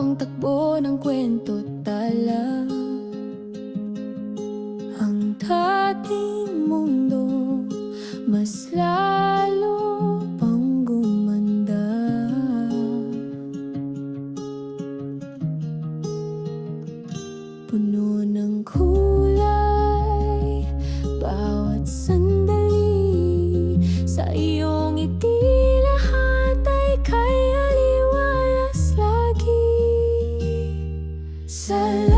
ang takbo ng kwento tala. Ang dating mundo mas lalo pang gumanda. Puno ng kulay bawat sandali, sa iyong ngiti lahat ay kay aliwalas lagi. Salamat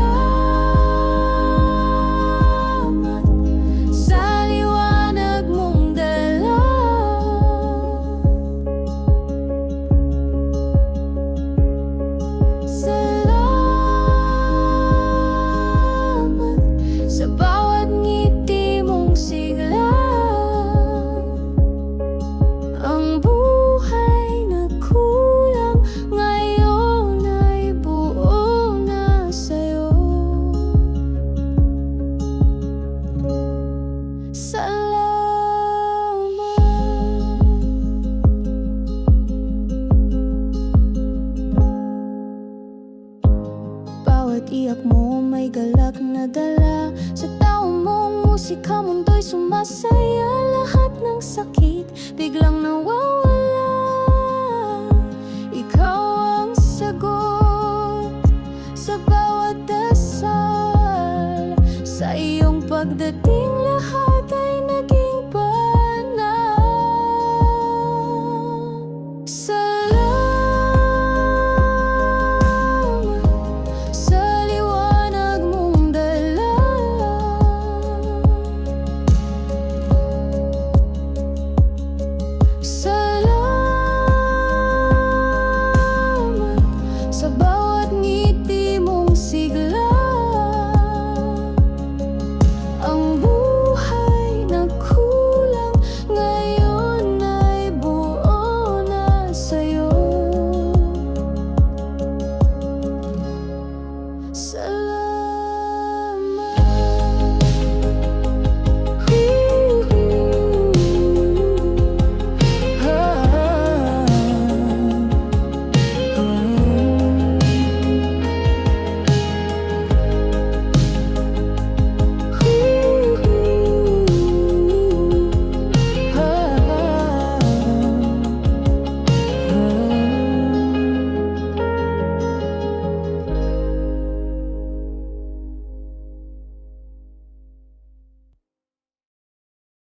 sa liwanag mong dala. Salamat sa bawat ngiti mong sigla. Ang buhay na kulang ngayon ay buo na sa'yo. Bawat iyak mo may galak na dala. Sa tao mong musika, mundo'y sumasaya. Lahat ng sakit biglang nawawala. Ikaw ang sagot sa bawat dasal. Sa iyong pagdating